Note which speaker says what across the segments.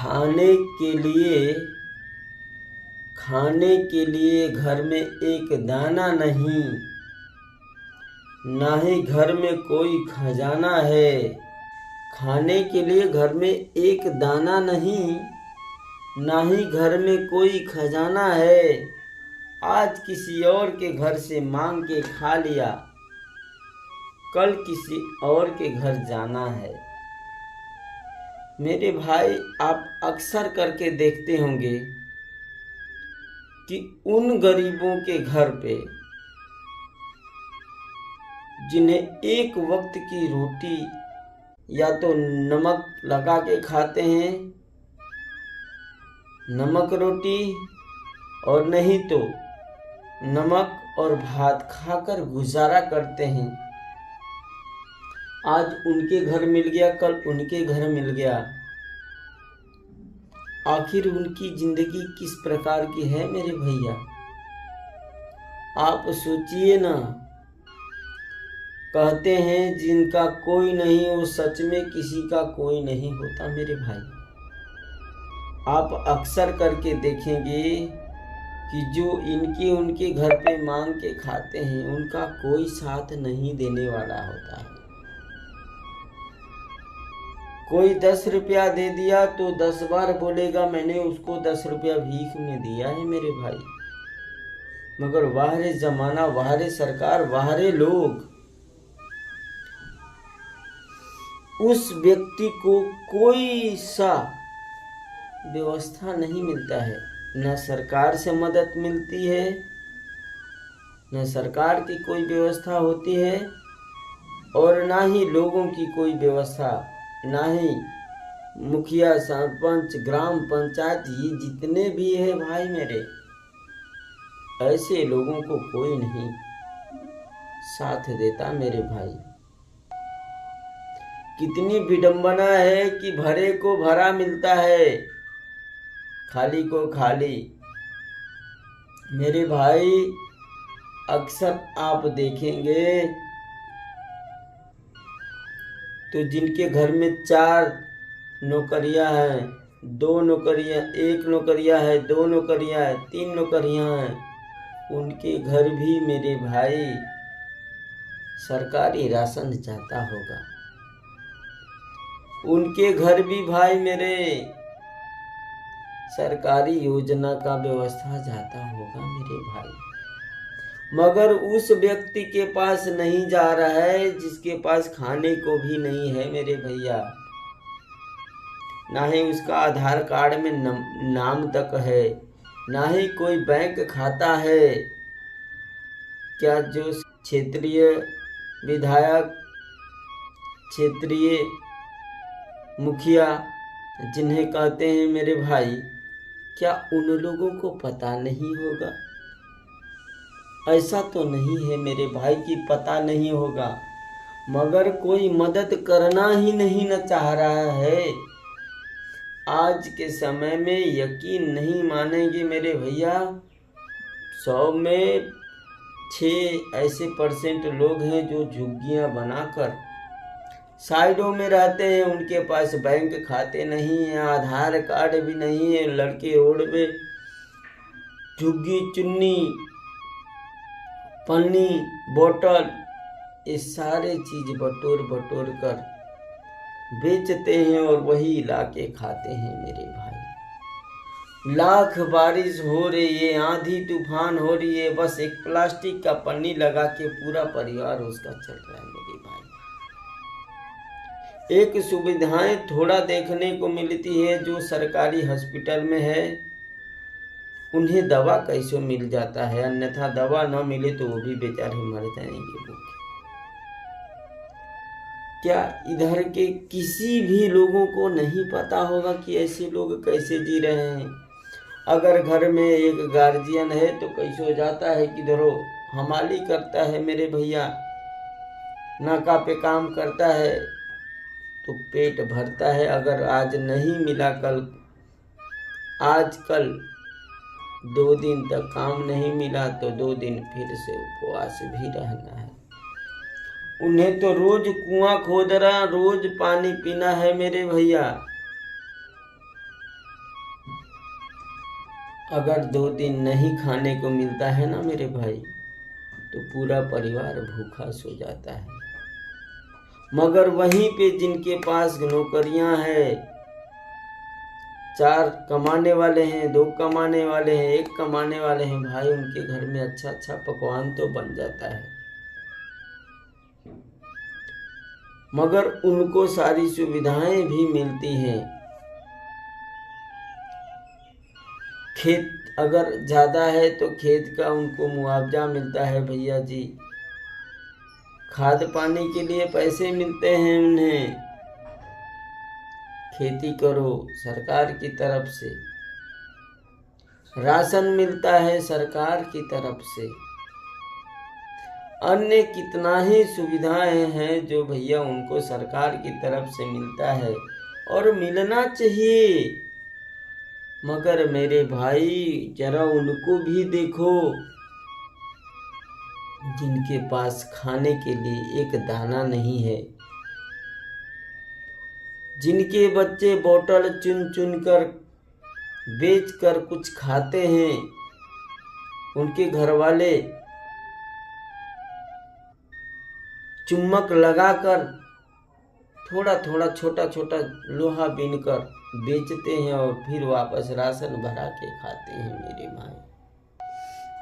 Speaker 1: खाने के लिए घर में एक दाना नहीं, ना ही घर में कोई खजाना है। खाने के लिए घर में एक दाना नहीं, ना ही घर में कोई खजाना है। आज किसी और के घर से मांग के खा लिया, कल किसी और के घर जाना है। मेरे भाई, आप अक्सर करके देखते होंगे कि उन गरीबों के घर पे जिन्हें एक वक्त की रोटी या तो नमक लगा के खाते हैं, नमक रोटी, और नहीं तो नमक और भात खाकर गुजारा करते हैं। आज उनके घर मिल गया, कल उनके घर मिल गया। आखिर उनकी जिंदगी किस प्रकार की है मेरे भैया? आप सोचिए ना। कहते हैं जिनका कोई नहीं वो सच में किसी का कोई नहीं होता मेरे भाई। आप अक्सर करके देखेंगे कि जो उनके घर पे मांग के खाते हैं उनका कोई साथ नहीं देने वाला होता है। कोई 10 रुपया दे दिया तो 10 बार बोलेगा मैंने उसको 10 रुपया भीख में दिया है मेरे भाई। मगर वाहरे जमाना, वाहरे सरकार, वाहरे लोग, उस व्यक्ति को कोई सा व्यवस्था नहीं मिलता है। न सरकार से मदद मिलती है, न सरकार की कोई व्यवस्था होती है, और ना ही लोगों की कोई व्यवस्था, ना ही मुखिया, सरपंच, ग्राम पंचायत, ये जितने भी है भाई मेरे, ऐसे लोगों को कोई नहीं साथ देता मेरे भाई। कितनी विडंबना है कि भरे को भरा मिलता है, खाली को खाली। मेरे भाई, अक्सर आप देखेंगे तो जिनके घर में 4 नौकरियां हैं, 2 नौकरियां, 1 नौकरियां है, 2 नौकरियां है, 3 नौकरियां हैं, उनके घर भी मेरे भाई सरकारी राशन जाता होगा। उनके घर भी भाई मेरे सरकारी योजना का व्यवस्था जाता होगा मेरे भाई। मगर उस व्यक्ति के पास नहीं जा रहा है जिसके पास खाने को भी नहीं है मेरे भैया। ना ही उसका आधार कार्ड में नाम तक है, ना ही कोई बैंक खाता है। क्या जो क्षेत्रीय विधायक, क्षेत्रीय मुखिया जिन्हें कहते हैं मेरे भाई, क्या उन लोगों को पता नहीं होगा? ऐसा तो नहीं है मेरे भाई कि पता नहीं होगा, मगर कोई मदद करना ही नहीं न चाह रहा है। आज के समय में यकीन नहीं मानेंगे मेरे भैया, 100 में 6 ऐसे % लोग हैं जो झुग्गियां बनाकर साइडों में रहते हैं। उनके पास बैंक खाते नहीं है, आधार कार्ड भी नहीं है। लड़के रोड पे झुग्गी, चुन्नी, पन्नी, बोतल, ये सारे चीज बटोर कर बेचते हैं और वही लाके खाते हैं मेरे भाई। लाख बारिश हो रही है, आंधी तूफान हो रही है, बस एक प्लास्टिक का पन्नी लगा के पूरा परिवार उसका चल रहा है मेरे भाई। एक सुविधाएं थोड़ा देखने को मिलती है जो सरकारी हॉस्पिटल में है, उन्हें दवा कैसे मिल जाता है, अन्यथा दवा न मिले तो वो भी बेचारे मर जाएंगे भूखे। क्या इधर के किसी भी लोगों को नहीं पता होगा कि ऐसे लोग कैसे जी रहे हैं? अगर घर में एक गार्जियन है तो कैसे हो जाता है कि धरो हमाली करता है मेरे भैया, नाका पे काम करता है तो पेट भरता है। अगर आज नहीं मिला कल, आज कल 2 दिन तक काम नहीं मिला तो 2 दिन फिर से उपवास भी रहना है। उन्हें तो रोज कुआं खोदना, रोज पानी पीना है मेरे भैया। अगर 2 दिन नहीं खाने को मिलता है ना मेरे भाई, तो पूरा परिवार भूखा सो जाता है। मगर वहीं पे जिनके पास नौकरियां हैं, 4 कमाने वाले हैं, 2 कमाने वाले हैं, 1 कमाने वाले हैं, भाई उनके घर में अच्छा अच्छा पकवान तो बन जाता है। मगर उनको सारी सुविधाएं भी मिलती हैं। खेत अगर ज़्यादा है तो खेत का उनको मुआवजा मिलता है भैया जी, खाद पानी के लिए पैसे मिलते हैं उन्हें, खेती करो सरकार की तरफ से, राशन मिलता है सरकार की तरफ से, अन्य कितना ही सुविधाएं हैं जो भैया उनको सरकार की तरफ से मिलता है और मिलना चाहिए। मगर मेरे भाई जरा उनको भी देखो जिनके पास खाने के लिए एक दाना नहीं है, जिनके बच्चे बोतल चुन चुन कर बेच कर कुछ खाते हैं, उनके घर वाले चुम्बक लगाकर थोड़ा थोड़ा छोटा छोटा लोहा बीनकर बेचते हैं और फिर वापस राशन भरा के खाते हैं मेरे भाई।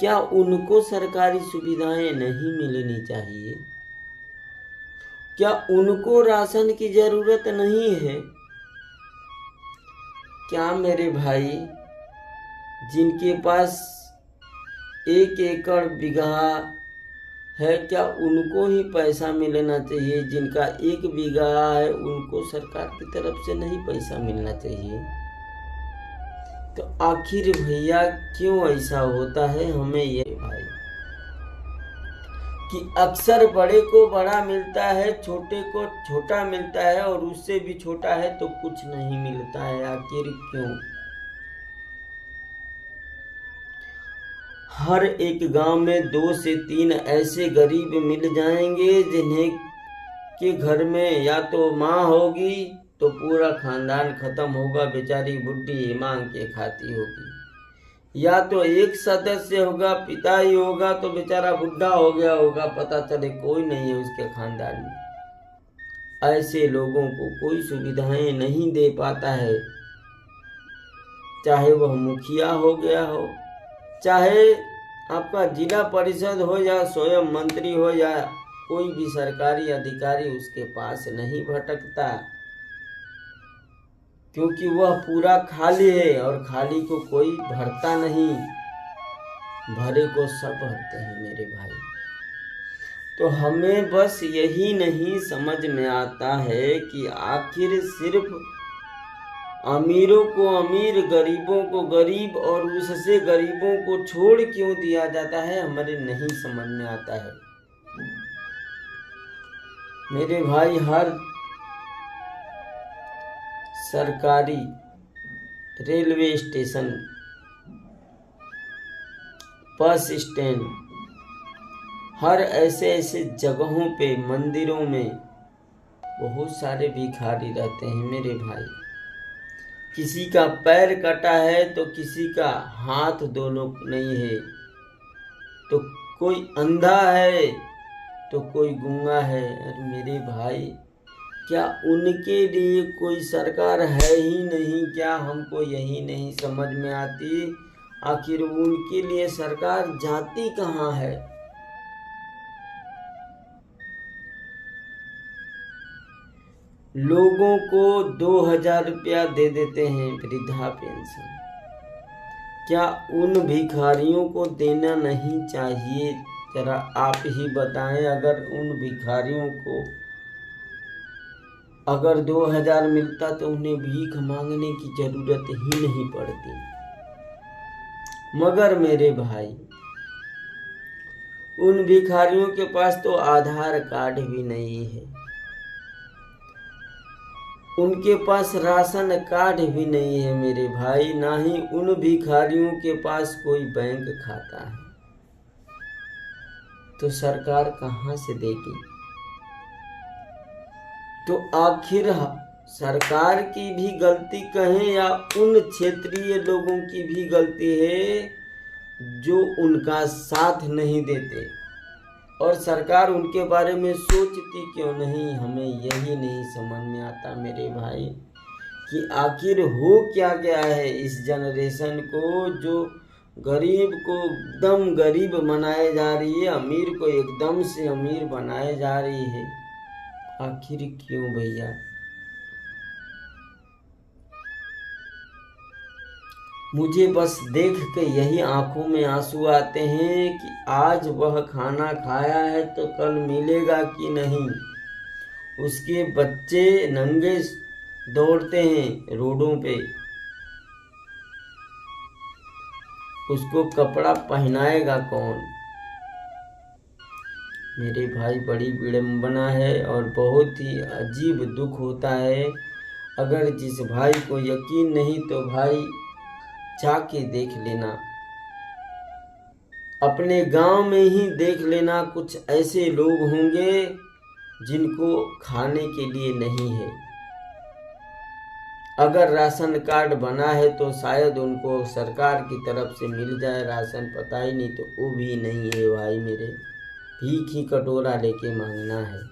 Speaker 1: क्या उनको सरकारी सुविधाएं नहीं मिलनी चाहिए? क्या उनको राशन की जरूरत नहीं है? क्या मेरे भाई जिनके पास 1 एकड़ बीघा है, क्या उनको ही पैसा मिलना चाहिए? जिनका 1 बीघा है उनको सरकार की तरफ से नहीं पैसा मिलना चाहिए? तो आखिर भैया क्यों ऐसा होता है? हमें ये भाई कि अक्सर बड़े को बड़ा मिलता है, छोटे को छोटा मिलता है और उससे भी छोटा है तो कुछ नहीं मिलता है। आखिर क्यों? हर एक गांव में 2 से 3 ऐसे गरीब मिल जाएंगे जिन्हें के घर में या तो माँ होगी तो पूरा खानदान खत्म होगा, बेचारी बुढ़ी मांग के खाती होगी, या तो एक सदस्य होगा, पिता ही होगा तो बेचारा बुढ़ा हो गया होगा, पता चले कोई नहीं है उसके खानदान में। ऐसे लोगों को कोई सुविधाएं नहीं दे पाता है, चाहे वह मुखिया हो गया हो, चाहे आपका जिला परिषद हो या स्वयं मंत्री हो या कोई भी सरकारी अधिकारी उसके पास नहीं भटकता, क्योंकि वह पूरा खाली है और खाली को कोई भरता नहीं, भरे को सब भरते हैं मेरे भाई। तो हमें बस यही नहीं समझ में आता है कि आखिर सिर्फ अमीरों को अमीर, गरीबों को गरीब और उससे गरीबों को छोड़ क्यों दिया जाता है, हमारे नहीं समझ में आता है मेरे भाई। हर सरकारी रेलवे स्टेशन, बस स्टैंड, हर ऐसे ऐसे जगहों पे, मंदिरों में बहुत सारे भिखारी रहते हैं मेरे भाई। किसी का पैर कटा है तो किसी का हाथ दोनों नहीं है, तो कोई अंधा है तो कोई गूंगा है। अरे मेरे भाई क्या उनके लिए कोई सरकार है ही नहीं क्या? हमको यही नहीं समझ में आती, आखिर उनके लिए सरकार जाती कहाँ है? लोगों को 2000 रुपया दे देते हैं वृद्धा पेंशन, क्या उन भिखारियों को देना नहीं चाहिए? जरा आप ही बताएं, अगर उन भिखारियों को अगर 2000 मिलता तो उन्हें भीख मांगने की जरूरत ही नहीं पड़ती। मगर मेरे भाई उन भिखारियों के पास तो आधार कार्ड भी नहीं है, उनके पास राशन कार्ड भी नहीं है मेरे भाई, ना ही उन भिखारियों के पास कोई बैंक खाता है, तो सरकार कहाँ से देगी? तो आखिर सरकार की भी गलती कहें या उन क्षेत्रीय लोगों की भी गलती है जो उनका साथ नहीं देते, और सरकार उनके बारे में सोचती क्यों नहीं। हमें यही नहीं समझ में आता मेरे भाई कि आखिर हो क्या गया है इस जनरेशन को, जो गरीब को एकदम गरीब बनाए जा रही है, अमीर को एकदम से अमीर बनाए जा रही है। आखिर क्यों भैया? मुझे बस देख के यही आंखों में आंसू आते हैं कि आज वह खाना खाया है तो कल मिलेगा कि नहीं। उसके बच्चे नंगे दौड़ते हैं रोडों पे, उसको कपड़ा पहनाएगा कौन? मेरे भाई बड़ी विडंबना है और बहुत ही अजीब दुख होता है। अगर जिस भाई को यकीन नहीं तो भाई जाके देख लेना, अपने गांव में ही देख लेना। कुछ ऐसे लोग होंगे जिनको खाने के लिए नहीं है। अगर राशन कार्ड बना है तो शायद उनको सरकार की तरफ से मिल जाए राशन, पता ही नहीं तो वो भी नहीं है भाई मेरे, भीख ही कटोरा लेके मांगना है।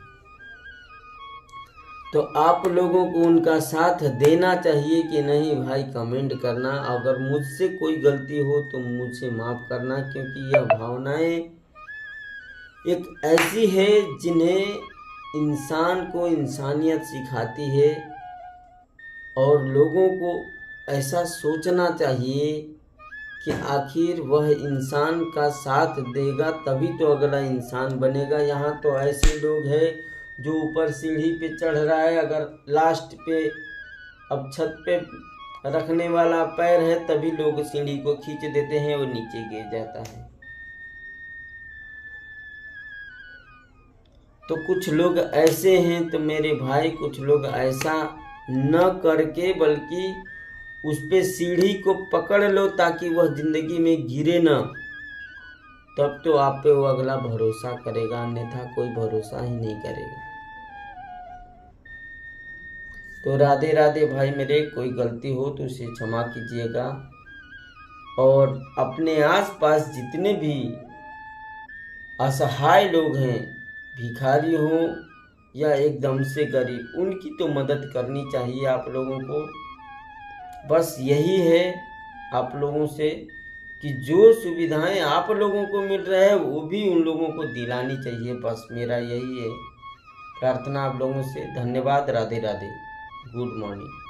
Speaker 1: तो आप लोगों को उनका साथ देना चाहिए कि नहीं भाई, कमेंट करना। अगर मुझसे कोई गलती हो तो मुझसे माफ़ करना, क्योंकि यह भावनाएं एक ऐसी है जिन्हें इंसान को इंसानियत सिखाती है, और लोगों को ऐसा सोचना चाहिए कि आखिर वह इंसान का साथ देगा तभी तो अगला इंसान बनेगा। यहाँ तो ऐसे लोग हैं जो ऊपर सीढ़ी पे चढ़ रहा है, अगर लास्ट पे अब छत पे रखने वाला पैर है तभी लोग सीढ़ी को खींच देते हैं, वो नीचे गिर जाता है। तो कुछ लोग ऐसे हैं तो मेरे भाई, कुछ लोग ऐसा न करके बल्कि उस पे सीढ़ी को पकड़ लो ताकि वह जिंदगी में गिरे न, तब तो आप पे वो अगला भरोसा करेगा, अन्यथा कोई भरोसा ही नहीं करेगा। तो राधे राधे भाई मेरे, कोई गलती हो तो उसे क्षमा कीजिएगा। और अपने आसपास जितने भी असहाय लोग हैं, भिखारी हों या एकदम से गरीब, उनकी तो मदद करनी चाहिए आप लोगों को। बस यही है आप लोगों से कि जो सुविधाएं आप लोगों को मिल रहा है वो भी उन लोगों को दिलानी चाहिए। बस मेरा यही है प्रार्थना आप लोगों से। धन्यवाद। राधे राधे। Good morning.